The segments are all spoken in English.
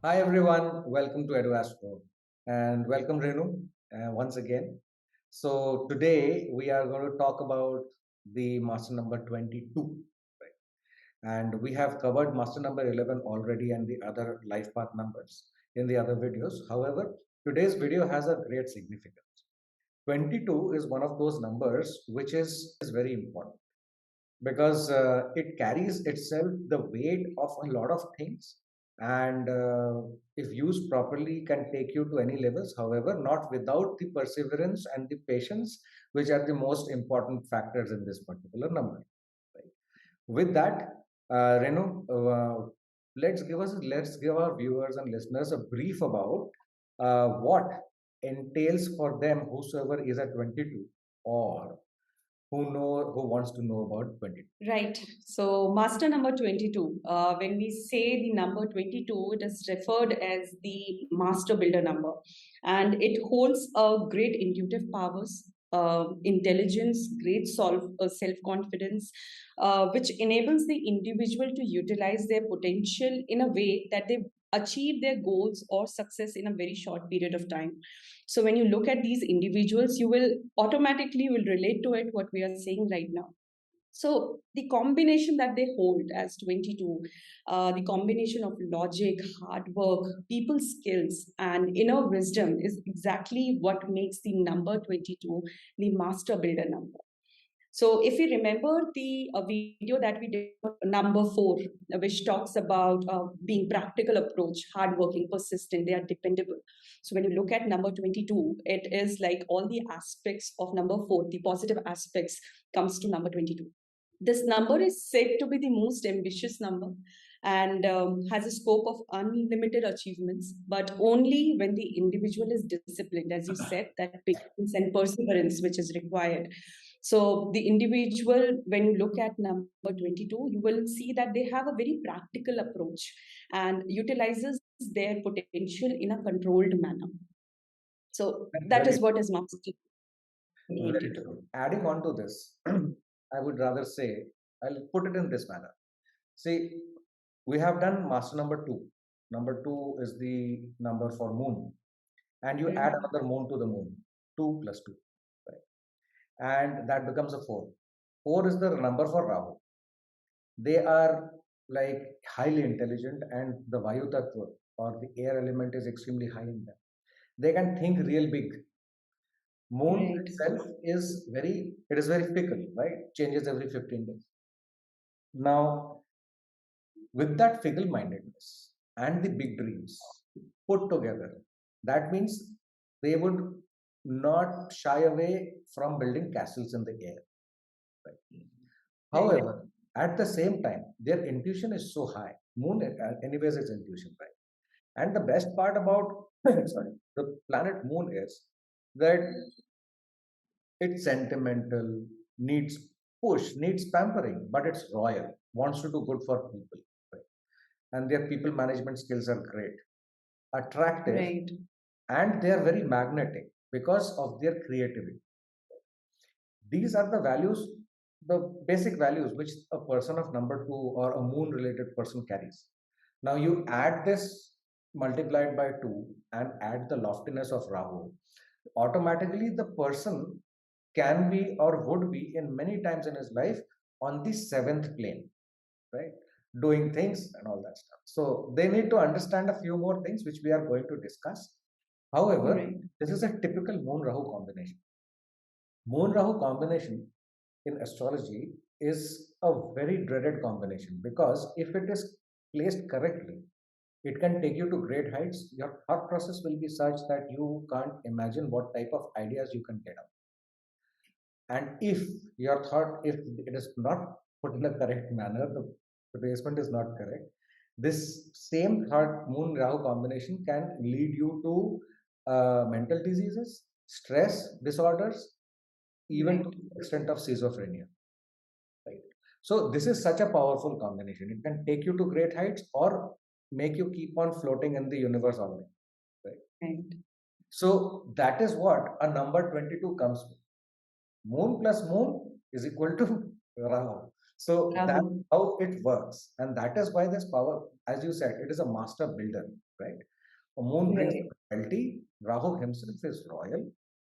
Hi everyone, welcome to Edu-Astro and welcome Renu once again. So today we are going to talk about the master number 22, right? And we have covered master number 11 already and the other life path numbers in the other videos. However, today's video has a great significance. 22 is one of those numbers which is very important because it carries itself the weight of a lot of things and if used properly can take you to any levels, however not without the perseverance and the patience, which are the most important factors in this particular number, right? With that, Renu, let's give our viewers and listeners a brief about what entails for them whosoever is at 22 or who wants to know about 22. Right. So, master number 22, when we say the number 22, it is referred as the master builder number. And it holds a great intuitive powers, intelligence, great self confidence, which enables the individual to utilize their potential in a way that they achieve their goals or success in a very short period of time. So when you look at these individuals, you will automatically will relate to it what we are saying right now. So the combination that they hold as 22, the combination of logic, hard work, people skills, and inner wisdom is exactly what makes the number 22 the master builder number. So if you remember the video that we did, number 4, which talks about being practical approach, hardworking, persistent, they are dependable. So when you look at number 22, it is like all the aspects of number 4, the positive aspects comes to number 22. This number is said to be the most ambitious number and has a scope of unlimited achievements, but only when the individual is disciplined, as you said, that patience and perseverance which is required. So, the individual, when you look at number 22, you will see that they have a very practical approach and utilizes their potential in a controlled manner. So, that Very, is what is mastery very 22. true. Adding on to this, I would rather say, I'll put it in this manner. See, we have done master number two. Number two is the number for moon, and you add Mhm. another moon to the moon, 2 plus 2, right? And that becomes a 4. 4 is the number for Rahu. They are like highly intelligent, and the Vayu Tattva or the air element is extremely high in them. They can think real big. Moon Right. itself it is very fickle, right? Changes every 15 days. Now, with that fickle mindedness and the big dreams put together, that means they would not shy away from building castles in the air. Right? Right. However, at the same time, their intuition is so high. Moon, anyways, is intuition, right? And the best part about sorry, the planet Moon is that it's sentimental, needs push, needs pampering, but it's royal, wants to do good for people. Right? And their people management skills are great, attractive, Right. and they are very magnetic because of their creativity. These are the values, the basic values which a person of number two or a moon related person carries. Now you add this multiplied by 2 and add the loftiness of Rahu. Automatically, the person can be or would be in many times in his life on the seventh plane, right? Doing things and all that stuff. So they need to understand a few more things which we are going to discuss. However, Right. this is a typical Moon Rahu combination. Moon Rahu combination in astrology is a very dreaded combination because if it is placed correctly, it can take you to great heights. Your thought process will be such that you can't imagine what type of ideas you can get up. And if your thought, if it is not put in a correct manner, the placement is not correct, this same thought Moon Rahu combination can lead you to mental diseases, stress disorders, even to Right. the extent of schizophrenia. Right. So this is such a powerful combination. It can take you to great heights or make you keep on floating in the universe all night. Right. Right. So that is what a number 22 comes with. Moon plus moon is equal to Rahu. So that's Rahul. how it works. And that is why this power, as you said, it is a master builder. right? A moon brings Right. royalty. Rahu himself is royal,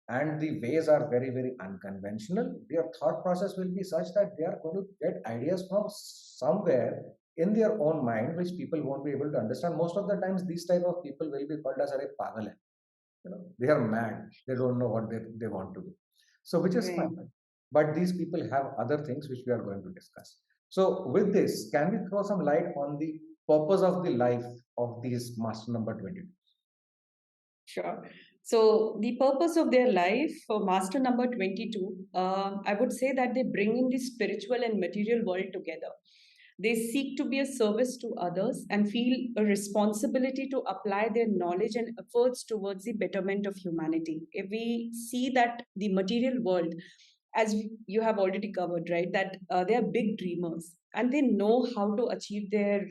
and the ways are very, very unconventional. Their thought process will be such that they are going to get ideas from somewhere in their own mind, which people won't be able to understand. Most of the times, these type of people will be called as a pagal hai. They are mad. They don't know what they want to do. So, which is Right. fine. But these people have other things which we are going to discuss. So, with this, can we throw some light on the purpose of the life of these master number 22? Sure. So, the purpose of their life for master number 22, I would say that they bring in the spiritual and material world together. They seek to be a service to others and feel a responsibility to apply their knowledge and efforts towards the betterment of humanity. If we see that the material world, as you have already covered, right, that they are big dreamers and they know how to achieve their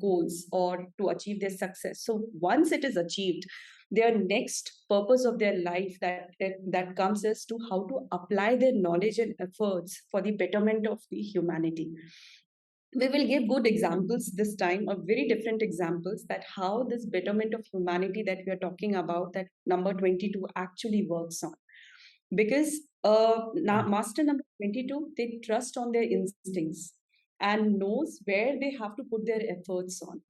goals or to achieve their success. So once it is achieved, their next purpose of their life that comes is to how to apply their knowledge and efforts for the betterment of the humanity. We will give good examples this time, or very different examples, that how this betterment of humanity that we are talking about, that number 22 actually works on. Because master number 22, they trust on their instincts and knows where they have to put their efforts on.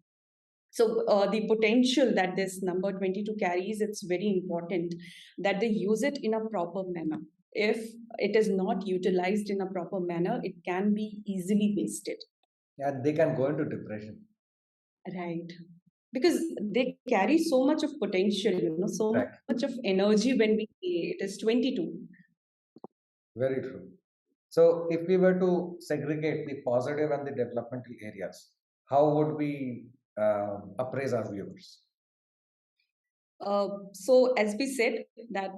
So the potential that this number 22 carries, it's very important that they use it in a proper manner. If it is not utilized in a proper manner, it can be easily wasted. And they can go into depression. Right. Because they carry so much of potential, so Right. much of energy when we say it is 22. Very true. So, if we were to segregate the positive and the developmental areas, how would we appraise our viewers? So as we said that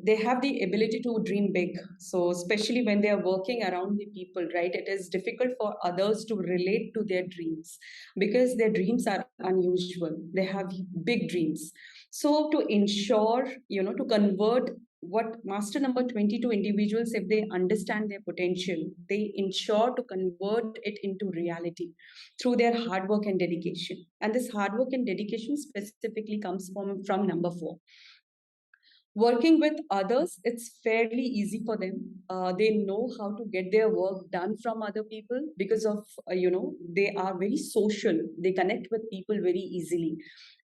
they have the ability to dream big. So especially when they are working around the people, right? It is difficult for others to relate to their dreams because their dreams are unusual. They have big dreams. So to ensure, to convert what master number 22 individuals, if they understand their potential, they ensure to convert it into reality through their hard work and dedication. And this hard work and dedication specifically comes from number 4. Working with others, it's fairly easy for them. They know how to get their work done from other people because of, they are very social. They connect with people very easily.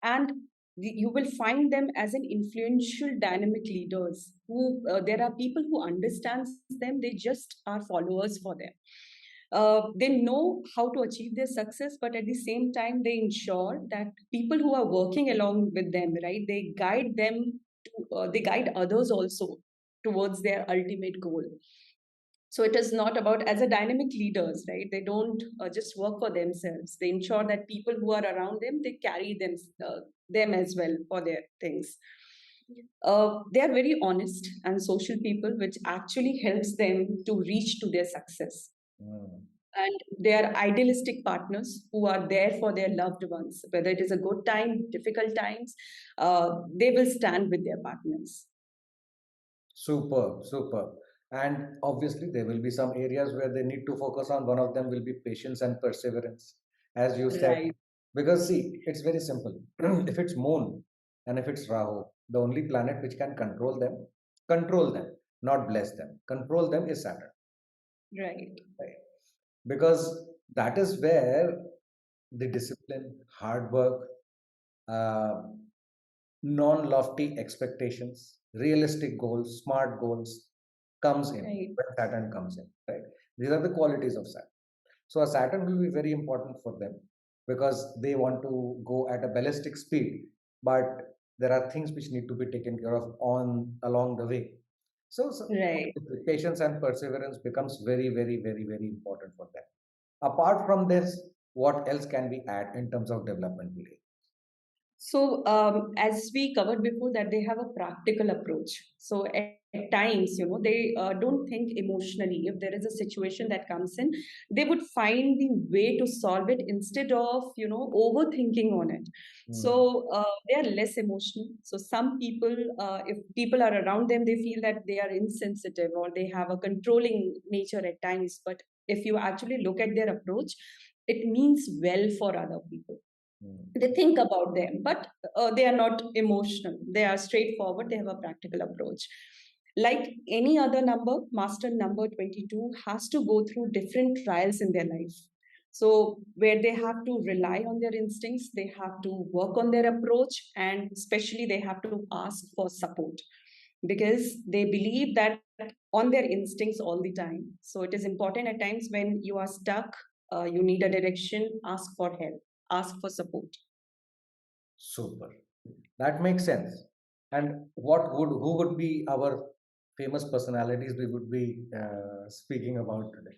And you will find them as an influential dynamic leaders who there are people who understands them, they just are followers for them. They know how to achieve their success, but at the same time, they ensure that people who are working along with them, right, they guide them they guide others also towards their ultimate goal. So it is not about as a dynamic leaders, right? They don't just work for themselves. They ensure that people who are around them, they carry them as well for their things. They are very honest and social people, which actually helps them to reach to their success. Mm. And they are idealistic partners who are there for their loved ones, whether it is a good time, difficult times, they will stand with their partners. Superb, superb. And obviously, there will be some areas where they need to focus on. One of them will be patience and perseverance, as you said. Right. Because, see, it's very simple. If it's Moon and if it's Rahu, the only planet which can control them, not bless them, control them is Saturn. Right. Right? Because that is where the discipline, hard work, uh, non lofty expectations, realistic goals, smart goals comes in Right. when Saturn comes in, right? These are the qualities of Saturn. So a Saturn will be very important for them because they want to go at a ballistic speed, but there are things which need to be taken care of on along the way. So Right. patience and perseverance becomes very, very, very, very important for them. Apart from this, what else can we add in terms of development delay? So, as we covered before, that they have a practical approach. So, at times, they don't think emotionally. If there is a situation that comes in, they would find the way to solve it instead of, overthinking on it. Hmm. So, they are less emotional. So, some people, if people are around them, they feel that they are insensitive or they have a controlling nature at times. But if you actually look at their approach, it means well for other people. Mm. They think about them, but they are not emotional. They are straightforward. They have a practical approach. Like any other number, master number 22 has to go through different trials in their life. So, where they have to rely on their instincts, they have to work on their approach, and especially they have to ask for support because they believe that on their instincts all the time. So, it is important at times when you are stuck, you need a direction, ask for help, ask for support. Super. That makes sense. And who would be our famous personalities we would be speaking about today?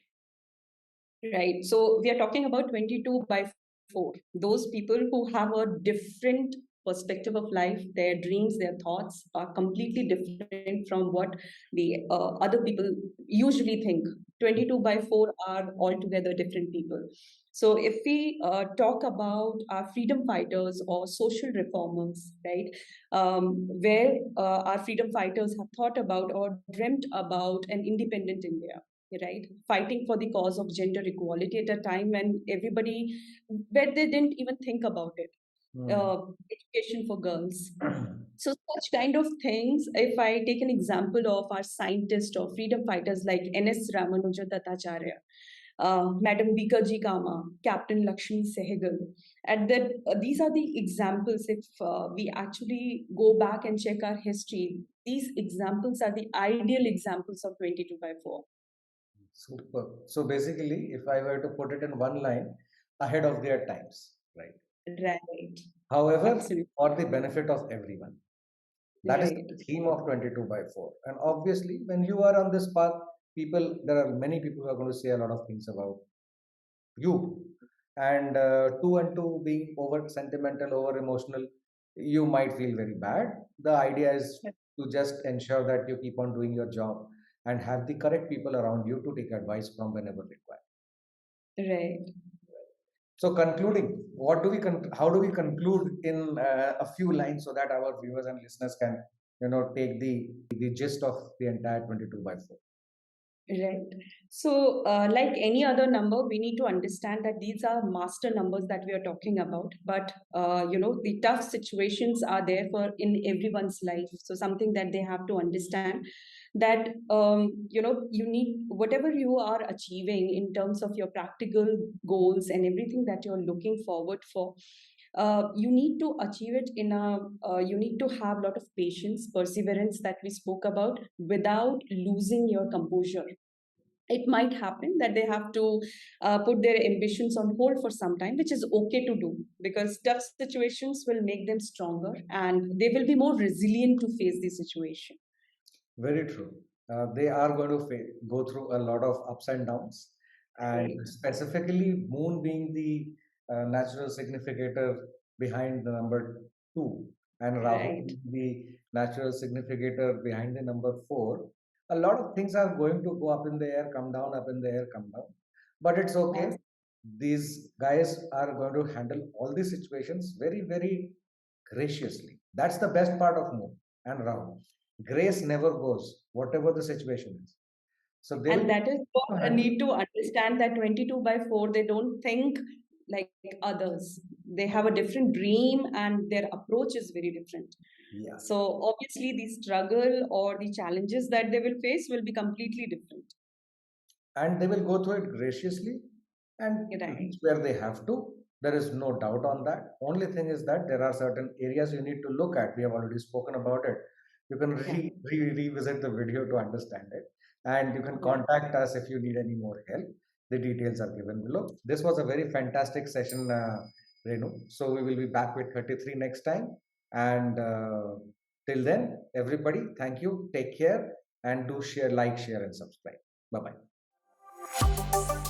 Right. So we are talking about 22 by 4. Those people who have a different perspective of life, their dreams, their thoughts are completely different from what the other people usually think. 22 by 4 are altogether different people. So if we talk about our freedom fighters or social reformers, right, where our freedom fighters have thought about or dreamt about an independent India, right, fighting for the cause of gender equality at a time when everybody, where they didn't even think about it, Hmm. uh, education for girls. So such kind of things, if I take an example of our scientists or freedom fighters like N.S. Ramanuja Dattacharya, Madam Bikaji Kama, Captain Lakshmi Sehgal, and that these are the examples. If we actually go back and check our history, these examples are the ideal examples of 22 by 4. Super. So basically, if I were to put it in one line, ahead of their times, right? Right. However, Absolutely. for the benefit of everyone. That is the Right. theme of 22 by 4. And obviously, when you are on this path, there are many people who are going to say a lot of things about you. And two and two being over sentimental, over emotional, you might feel very bad. The idea is to just ensure that you keep on doing your job and have the correct people around you to take advice from whenever required. Right. So, concluding, how do we conclude in a few lines so that our viewers and listeners can, take the gist of the entire 22 by 4? Right. So, like any other number, we need to understand that these are master numbers that we are talking about. But the tough situations are there for in everyone's life. So, something that they have to understand that you need whatever you are achieving in terms of your practical goals and everything that you're looking forward for. You need to achieve it in a. You need to have a lot of patience, perseverance that we spoke about, without losing your composure. It might happen that they have to put their ambitions on hold for some time, which is okay to do because tough situations will make them stronger and they will be more resilient to face the situation. Very true. They are going to go through a lot of ups and downs, and Right, specifically, Moon being the natural significator behind the number 2, and Rahu right, being the natural significator behind the number 4. A lot of things are going to go up in the air, come down, up in the air, come down. But it's okay. yes, These guys are going to handle all these situations very, very graciously. That's the best part of Moon and Rahu. Grace never goes, whatever the situation is. So they will and that is what I handle. need to understand that 22 by 4 they don't think like others. They have a different dream and their approach is very different. Yeah. So obviously the struggle or the challenges that they will face will be completely different. And they will go through it graciously and Right. reach where they have to. There is no doubt on that. Only thing is that there are certain areas you need to look at. We have already spoken about it. You can Yeah. revisit the video to understand it. And you can Yeah. contact us if you need any more help. The details are given below. This was a very fantastic session, Renu. So we will be back with 33 next time. And till then, everybody, thank you. Take care and do share, like, share, and subscribe. Bye bye.